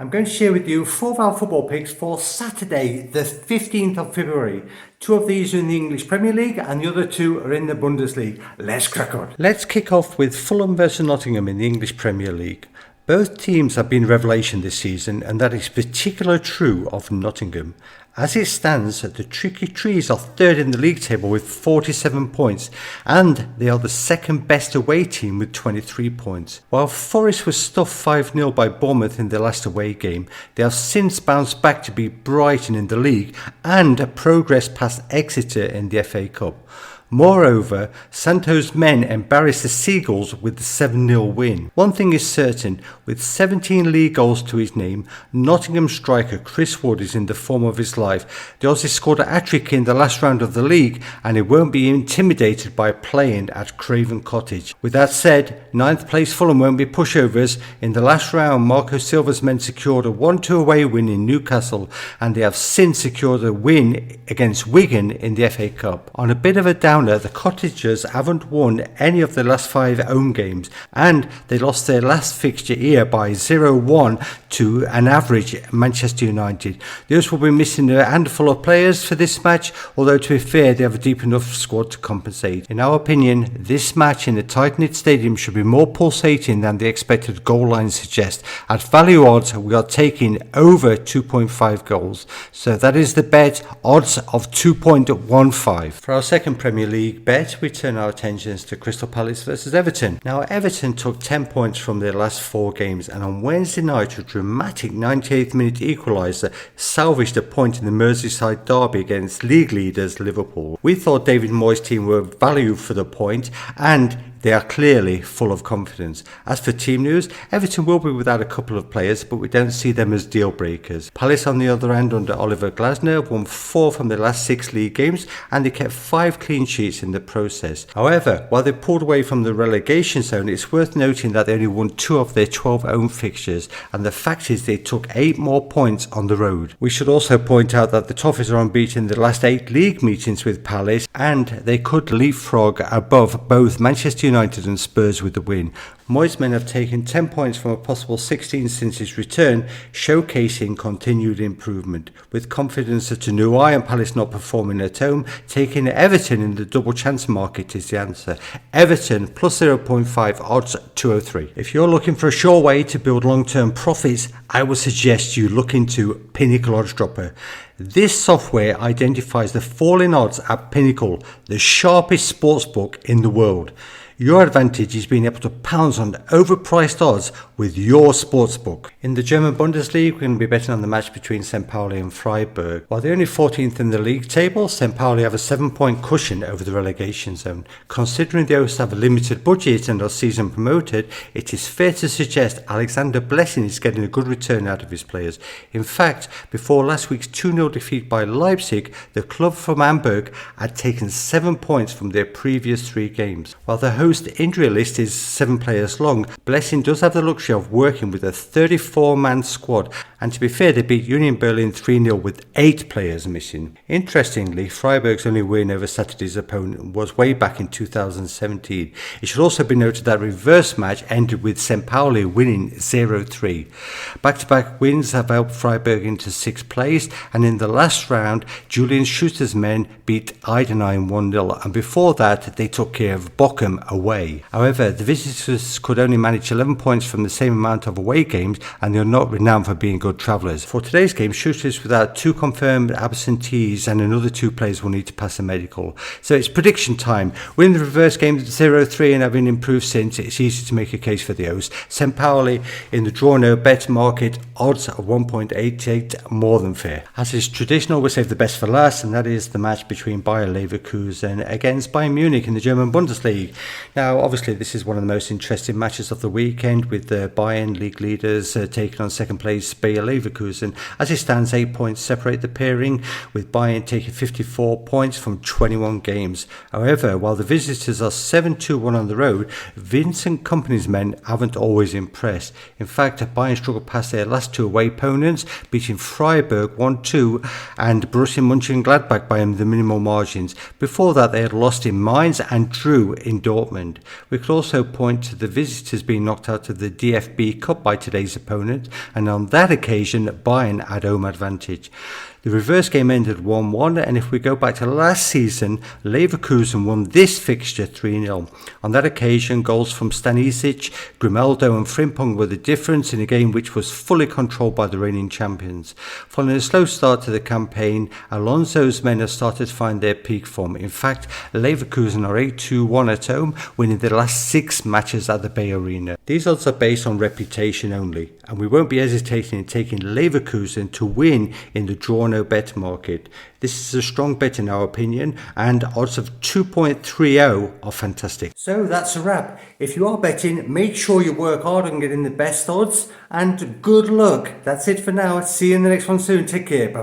I'm going to share with you 4 of our football picks for Saturday, the 15th of February. 2 of these are in the English Premier League and the other 2 are in the Bundesliga. Let's crack on. Let's kick off with Fulham versus Nottingham in the English Premier League. Both teams have been revelation this season, and that is particularly true of Nottingham. As it stands, the Tricky Trees are third in the league table with 47 points, and they are the second best away team with 23 points. While Forest was stuffed 5-0 by Bournemouth in their last away game, they have since bounced back to beat Brighton in the league and progressed past Exeter in the FA Cup. Moreover, Santo's men embarrassed the Seagulls with the 7-0 win. One thing is certain, with 17 league goals to his name, Nottingham striker Chris Wood is in the form of his life. The Aussie scored a hat-trick in the last round of the league, and he won't be intimidated by playing at Craven Cottage. With that said, 9th place Fulham won't be pushovers. In the last round, Marco Silva's men secured a 1-2 away win in Newcastle, and they have since secured a win against Wigan in the FA Cup. On a bit of a down, the Cottagers haven't won any of their last 5 home games, and they lost their last fixture here by 0-1 to an average Manchester United. The Oaks will be missing a handful of players for this match, although to be fair they have a deep enough squad to compensate. In our opinion, this match in a tight-knit stadium should be more pulsating than the expected goal line suggests. At value odds we are taking over 2.5 goals, so that is the bet, odds of 2.15. For our second Premier League bet, we turn our attentions to Crystal Palace versus Everton. Now, Everton took 10 points from their last 4 games, and on Wednesday night a dramatic 98th minute equaliser salvaged a point in the Merseyside derby against league leaders Liverpool. We thought David Moyes' team were valued for the point, and they are clearly full of confidence. As for team news, Everton will be without a couple of players, but we don't see them as deal breakers. Palace, on the other hand, under Oliver Glasner, won 4 from their last 6 league games, and they kept 5 clean sheets in the process. However, while they pulled away from the relegation zone, it's worth noting that they only won 2 of their 12 home fixtures, and the fact is they took 8 more points on the road. We should also point out that the Toffees are unbeaten in the last 8 league meetings with Palace, and they could leapfrog above both Manchester United and Spurs with the win. Moyes' men have taken 10 points from a possible 16 since his return, showcasing continued improvement. With confidence at a new eye and Palace not performing at home, taking Everton in the double chance market is the answer. Everton plus 0.5 odds 203. If you're looking for a sure way to build long-term profits, I would suggest you look into Pinnacle Odds Dropper. This software identifies the falling odds at Pinnacle, the sharpest sportsbook in the world. Your advantage is being able to pounce on overpriced odds with your sportsbook. In the German Bundesliga, we're going to be betting on the match between St. Pauli and Freiburg. While they're only 14th in the league table, St. Pauli have a 7-point cushion over the relegation zone. Considering the Oaks have a limited budget and are season promoted, it is fair to suggest Alexander Blessing is getting a good return out of his players. In fact, before last week's 2-0 defeat by Leipzig, the club from Hamburg had taken 7 points from their previous 3 games. While the host injury list is 7 players long, Blessing does have the luxury of working with a 34-man squad, and to be fair, they beat Union Berlin 3-0 with 8 players missing. Interestingly, Freiburg's only win over Saturday's opponent was way back in 2017. It should also be noted that reverse match ended with St. Pauli winning 0-3. Back-to-back wins have helped Freiburg into 6th place, and in the last round, Julian Schuster's men beat Heidenheim 1-0, and before that, they took care of Bochum away. However, the visitors could only manage 11 points from the same amount of away games, and they are not renowned for being good travellers. For today's game, Schuster is without 2 confirmed absentees, and another 2 players will need to pass a medical. So it's prediction time. Winning the reverse game at 0-3 and having improved since, it's easy to make a case for the O's. St. Pauli in the draw no bet market, odds of 1.88, more than fair. As is traditional, we'll save the best for last, and that is the match between Bayern Leverkusen against Bayern Munich in the German Bundesliga. Now, obviously, this is one of the most interesting matches of the weekend, with the Bayern league leaders taking on second place Bayer Leverkusen. As it stands, 8 points separate the pairing, with Bayern taking 54 points from 21 games. However, while the visitors are 7-2-1 on the road, Vincent Kompany's men haven't always impressed. In fact, Bayern struggled past their last 2 away opponents, beating Freiburg 1-2 and Borussia Mönchengladbach by the minimal margins. Before that, they had lost in Mainz and drew in Dortmund. Dortmund. We could also point to the visitors being knocked out of the DFB Cup by today's opponent, and on that occasion Bayern had home advantage. The reverse game ended 1-1, and if we go back to last season, Leverkusen won this fixture 3-0. On that occasion, goals from Stanisic, Grimaldo and Frimpong were the difference in a game which was fully controlled by the reigning champions. Following a slow start to the campaign, Alonso's men have started to find their peak form. In fact, Leverkusen are 8-2-1 at home, winning their last 6 matches at the Bay Arena. These odds are based on reputation only, and we won't be hesitating in taking Leverkusen to win in the draw no bet market. This is a strong bet in our opinion, and odds of 2.30 are fantastic. So that's a wrap. If you are betting, make sure you work hard on getting the best odds, and good luck. That's it for now. See you in the next one soon. Take care. Bye.